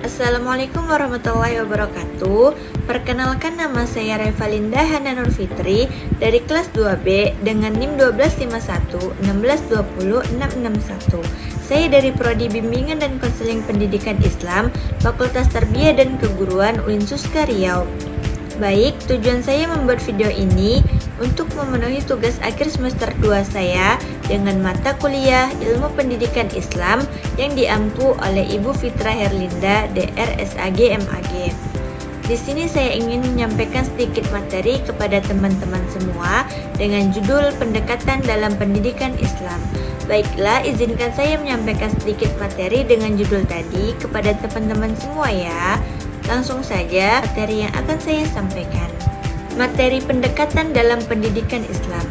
Assalamualaikum warahmatullahi wabarakatuh. Perkenalkan, nama saya Revalinda Hana Nur Fitri dari kelas 2B dengan NIM 1251 Saya dari Prodi Bimbingan dan Konseling Pendidikan Islam, Fakultas Tarbiyah dan Keguruan Uinsuska Riau. Baik, tujuan saya membuat video ini untuk memenuhi tugas akhir semester 2 saya dengan mata kuliah Ilmu Pendidikan Islam yang diampu oleh Ibu Fitra Herlinda, DR SAG MAG. Di sini saya ingin menyampaikan sedikit materi kepada teman-teman semua dengan judul Pendekatan dalam Pendidikan Islam. Baiklah, izinkan saya menyampaikan sedikit materi dengan judul tadi kepada teman-teman semua ya. Langsung saja materi yang akan saya sampaikan. Materi pendekatan dalam pendidikan Islam.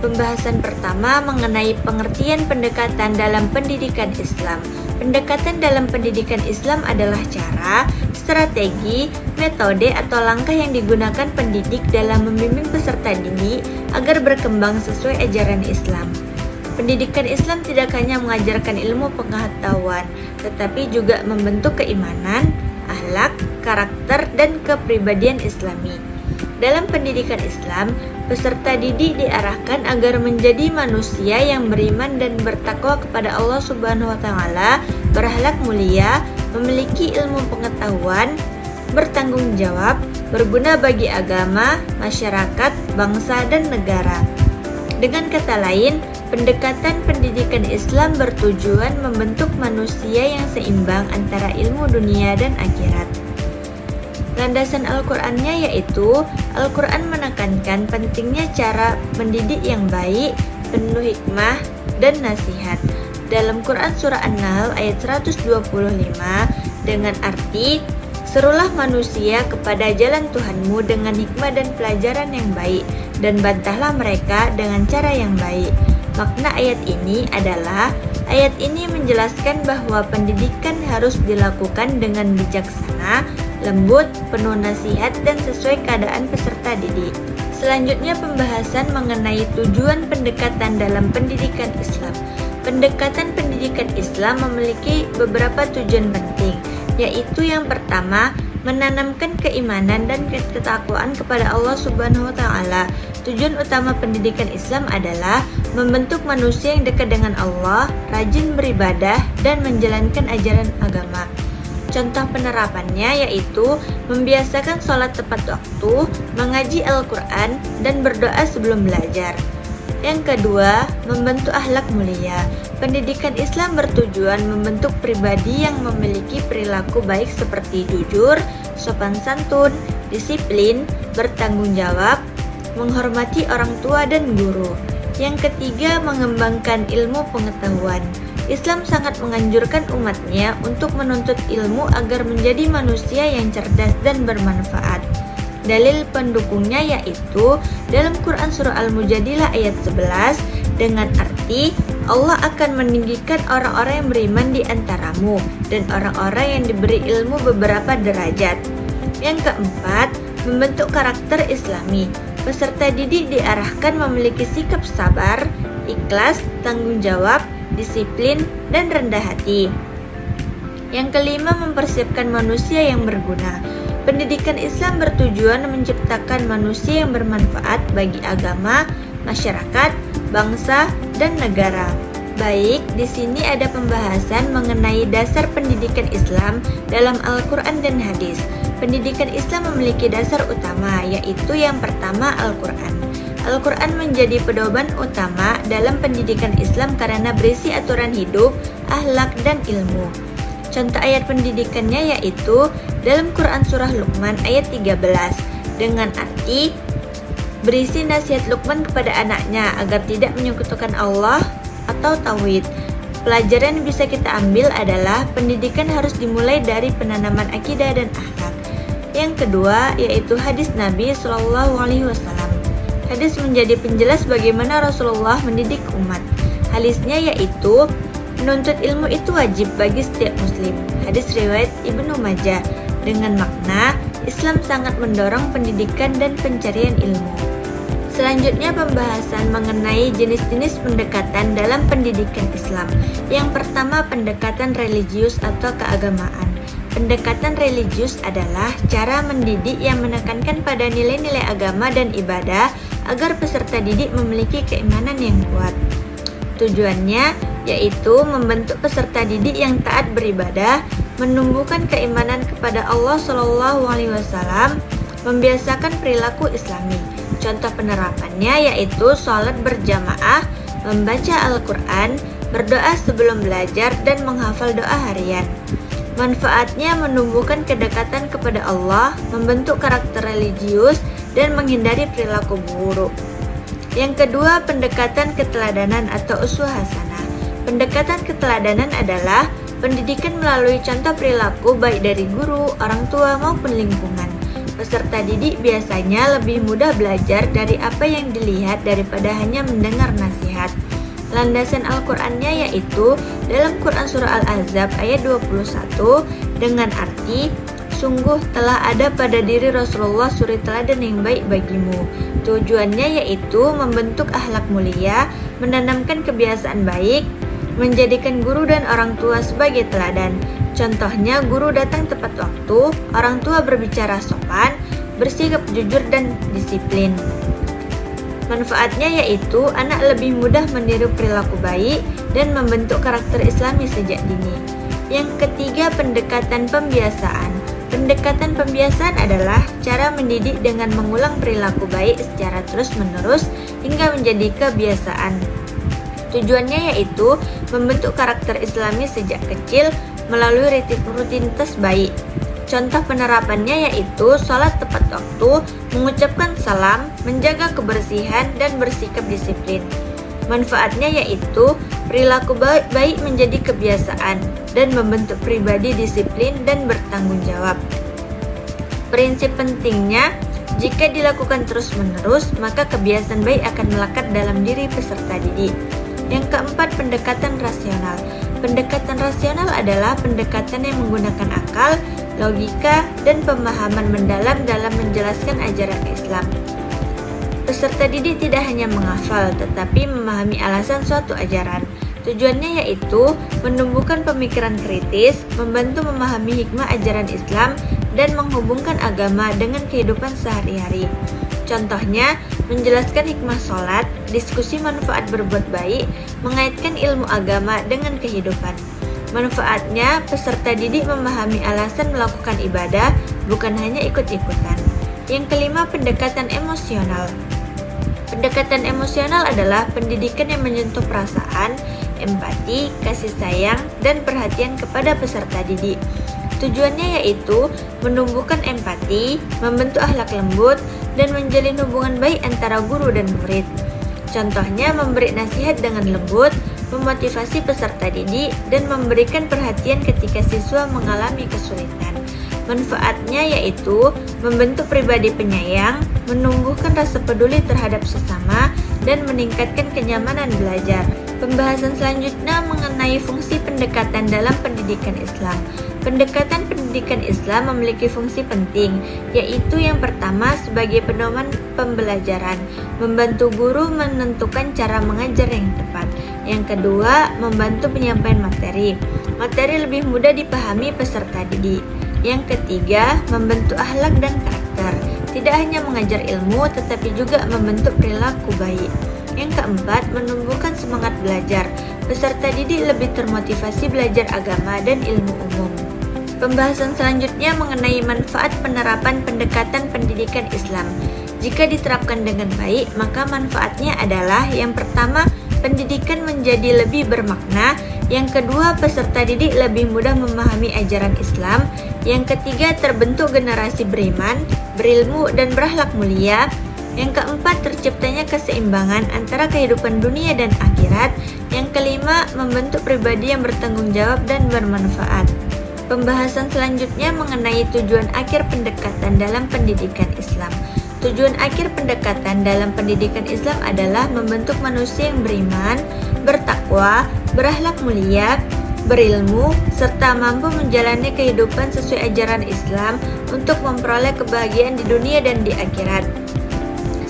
Pembahasan pertama mengenai pengertian pendekatan dalam pendidikan Islam. Pendekatan dalam pendidikan Islam adalah cara, strategi, metode atau langkah yang digunakan pendidik dalam membimbing peserta didik agar berkembang sesuai ajaran Islam. Pendidikan Islam tidak hanya mengajarkan ilmu pengetahuan, tetapi juga membentuk keimanan, akhlak, karakter, dan kepribadian Islami. Dalam pendidikan Islam, peserta didik diarahkan agar menjadi manusia yang beriman dan bertakwa kepada Allah Subhanahu wa Ta'ala, berakhlak mulia, memiliki ilmu pengetahuan, bertanggung jawab, berguna bagi agama, masyarakat, bangsa, dan negara. Dengan kata lain, pendekatan pendidikan Islam bertujuan membentuk manusia yang seimbang antara ilmu dunia dan akhirat. Landasan Al-Qur'annya yaitu Al-Qur'an menekankan pentingnya cara mendidik yang baik, penuh hikmah dan nasihat. Dalam Quran surah An-Nahl ayat 125 dengan arti, serulah manusia kepada jalan Tuhanmu dengan hikmah dan pelajaran yang baik, dan bantahlah mereka dengan cara yang baik. Makna ayat ini adalah, ayat ini menjelaskan bahwa pendidikan harus dilakukan dengan bijaksana, lembut, penuh nasihat, dan sesuai keadaan peserta didik. Selanjutnya pembahasan mengenai tujuan pendekatan dalam pendidikan Islam. Pendekatan pendidikan Islam memiliki beberapa tujuan penting, yaitu yang pertama, menanamkan keimanan dan ketakwaan kepada Allah Subhanahu wa Ta'ala. Tujuan utama pendidikan Islam adalah membentuk manusia yang dekat dengan Allah, rajin beribadah, dan menjalankan ajaran agama. Contoh penerapannya yaitu membiasakan sholat tepat waktu, mengaji Al-Quran, dan berdoa sebelum belajar. Yang kedua, membentuk akhlak mulia. Pendidikan Islam bertujuan membentuk pribadi yang memiliki perilaku baik seperti jujur, sopan santun, disiplin, bertanggung jawab, menghormati orang tua dan guru. Yang ketiga, mengembangkan ilmu pengetahuan. Islam sangat menganjurkan umatnya untuk menuntut ilmu agar menjadi manusia yang cerdas dan bermanfaat. Dalil pendukungnya yaitu dalam Quran surah Al-Mujadilah ayat 11 dengan arti, Allah akan meninggikan orang-orang yang beriman di antaramu dan orang-orang yang diberi ilmu beberapa derajat. Yang keempat, membentuk karakter Islami. Peserta didik diarahkan memiliki sikap sabar, ikhlas, tanggung jawab, disiplin, dan rendah hati. Yang kelima, mempersiapkan manusia yang berguna. Pendidikan Islam bertujuan menciptakan manusia yang bermanfaat bagi agama, masyarakat, bangsa, dan negara. Baik, di sini ada pembahasan mengenai dasar pendidikan Islam dalam Al-Quran dan hadis. Pendidikan Islam memiliki dasar utama, yaitu yang pertama Al-Quran. Al-Quran menjadi pedoman utama dalam pendidikan Islam karena berisi aturan hidup, akhlak, dan ilmu. Contoh ayat pendidikannya yaitu dalam Quran surah Luqman ayat 13 dengan arti berisi nasihat Luqman kepada anaknya agar tidak menyekutukan Allah atau tauhid. Pelajaran yang bisa kita ambil adalah pendidikan harus dimulai dari penanaman akidah dan akhlak. Yang kedua yaitu hadis Nabi Shallallahu Alaihi Wasallam. Hadis menjadi penjelas bagaimana Rasulullah mendidik umat. Hadisnya yaitu menuntut ilmu itu wajib bagi setiap muslim. Hadis riwayat Ibnu Majah dengan makna Islam sangat mendorong pendidikan dan pencarian ilmu. Selanjutnya pembahasan mengenai jenis-jenis pendekatan dalam pendidikan Islam. Yang pertama, pendekatan religius atau keagamaan. Pendekatan religius adalah cara mendidik yang menekankan pada nilai-nilai agama dan ibadah agar peserta didik memiliki keimanan yang kuat. Tujuannya yaitu membentuk peserta didik yang taat beribadah, menumbuhkan keimanan kepada Allah SAW, membiasakan perilaku Islami. Contoh penerapannya yaitu sholat berjamaah, membaca Al-Quran, berdoa sebelum belajar, dan menghafal doa harian. Manfaatnya menumbuhkan kedekatan kepada Allah, membentuk karakter religius, dan menghindari perilaku buruk. Yang kedua, pendekatan keteladanan atau uswah hasanah. Pendekatan keteladanan adalah pendidikan melalui contoh perilaku baik dari guru, orang tua, maupun lingkungan. Peserta didik biasanya lebih mudah belajar dari apa yang dilihat daripada hanya mendengar nasihat. Landasan Al-Qur'annya yaitu dalam Quran Surah Al-Ahzab ayat 21 dengan arti, sungguh telah ada pada diri Rasulullah suri teladan yang baik bagimu. Tujuannya yaitu membentuk akhlak mulia, menanamkan kebiasaan baik, menjadikan guru dan orang tua sebagai teladan. Contohnya, guru datang tepat waktu, orang tua berbicara sopan, bersikap jujur dan disiplin. Manfaatnya yaitu anak lebih mudah meniru perilaku baik dan membentuk karakter Islami sejak dini. Yang ketiga, pendekatan pembiasaan. Pendekatan pembiasaan adalah cara mendidik dengan mengulang perilaku baik secara terus-menerus hingga menjadi kebiasaan. Tujuannya yaitu membentuk karakter Islami sejak kecil melalui rutinitas baik. Contoh penerapannya yaitu sholat tepat waktu, mengucapkan salam, menjaga kebersihan, dan bersikap disiplin. Manfaatnya yaitu perilaku baik menjadi kebiasaan dan membentuk pribadi disiplin dan bertanggung jawab. Prinsip pentingnya, jika dilakukan terus-menerus, maka kebiasaan baik akan melekat dalam diri peserta didik. Yang keempat, pendekatan rasional. Pendekatan rasional adalah pendekatan yang menggunakan akal, logika, dan pemahaman mendalam dalam menjelaskan ajaran Islam. Peserta didik tidak hanya menghafal, tetapi memahami alasan suatu ajaran. Tujuannya yaitu menumbuhkan pemikiran kritis, membantu memahami hikmah ajaran Islam, dan menghubungkan agama dengan kehidupan sehari-hari. Contohnya, menjelaskan hikmah sholat, diskusi manfaat berbuat baik, mengaitkan ilmu agama dengan kehidupan. Manfaatnya, peserta didik memahami alasan melakukan ibadah, bukan hanya ikut-ikutan. Yang kelima, pendekatan emosional. Pendekatan emosional adalah pendidikan yang menyentuh perasaan, empati, kasih sayang, dan perhatian kepada peserta didik. Tujuannya yaitu menumbuhkan empati, membentuk akhlak lembut, dan menjalin hubungan baik antara guru dan murid. Contohnya, memberi nasihat dengan lembut, memotivasi peserta didik, dan memberikan perhatian ketika siswa mengalami kesulitan. Manfaatnya yaitu membentuk pribadi penyayang, menumbuhkan rasa peduli terhadap sesama, dan meningkatkan kenyamanan belajar. Pembahasan selanjutnya mengenai fungsi pendekatan dalam pendidikan Islam. Pendekatan pendidikan Islam memiliki fungsi penting, yaitu yang pertama sebagai pedoman pembelajaran, membantu guru menentukan cara mengajar yang tepat. Yang kedua, membantu penyampaian materi. Materi lebih mudah dipahami peserta didik. Yang ketiga, membentuk akhlak dan karakter. Tidak hanya mengajar ilmu, tetapi juga membentuk perilaku baik. Yang keempat, menumbuhkan semangat belajar. Peserta didik lebih termotivasi belajar agama dan ilmu umum. Pembahasan selanjutnya mengenai manfaat penerapan pendekatan pendidikan Islam. Jika diterapkan dengan baik, maka manfaatnya adalah yang pertama, pendidikan menjadi lebih bermakna. Yang kedua, peserta didik lebih mudah memahami ajaran Islam. Yang ketiga, terbentuk generasi beriman, berilmu, dan berakhlak mulia. Yang keempat, terciptanya keseimbangan antara kehidupan dunia dan akhirat. Yang kelima, membentuk pribadi yang bertanggung jawab dan bermanfaat. Pembahasan selanjutnya mengenai tujuan akhir pendekatan dalam pendidikan Islam. Tujuan akhir pendekatan dalam pendidikan Islam adalah membentuk manusia yang beriman, bertakwa, berakhlak mulia, berilmu, serta mampu menjalani kehidupan sesuai ajaran Islam untuk memperoleh kebahagiaan di dunia dan di akhirat.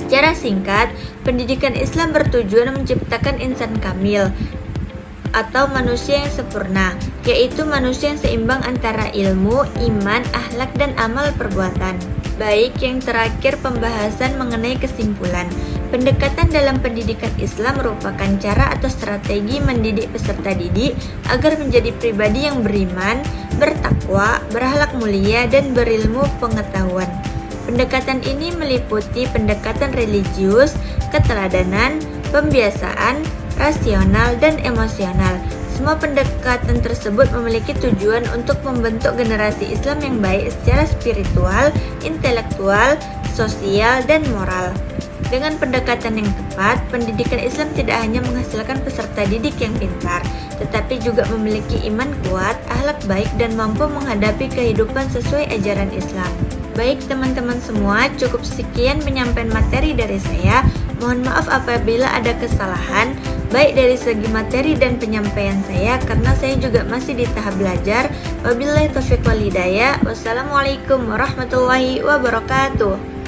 Secara singkat, pendidikan Islam bertujuan menciptakan insan kamil, atau manusia yang sempurna, yaitu manusia yang seimbang antara ilmu, iman, akhlak, dan amal perbuatan. Baik, yang terakhir pembahasan mengenai kesimpulan. Pendekatan dalam pendidikan Islam merupakan cara atau strategi mendidik peserta didik agar menjadi pribadi yang beriman, bertakwa, berakhlak mulia, dan berilmu pengetahuan. Pendekatan ini meliputi pendekatan religius, keteladanan, pembiasaan, rasional, dan emosional. Semua pendekatan tersebut memiliki tujuan untuk membentuk generasi Islam yang baik secara spiritual, intelektual, sosial, dan moral. Dengan pendekatan yang tepat, pendidikan Islam tidak hanya menghasilkan peserta didik yang pintar, tetapi juga memiliki iman kuat, akhlak baik, dan mampu menghadapi kehidupan sesuai ajaran Islam. Baik teman-teman semua, cukup sekian penyampaian materi dari saya. Mohon maaf apabila ada kesalahan, baik dari segi materi dan penyampaian saya, karena saya juga masih di tahap belajar. Wabillahi taufiq wal hidayah. Wassalamualaikum warahmatullahi wabarakatuh.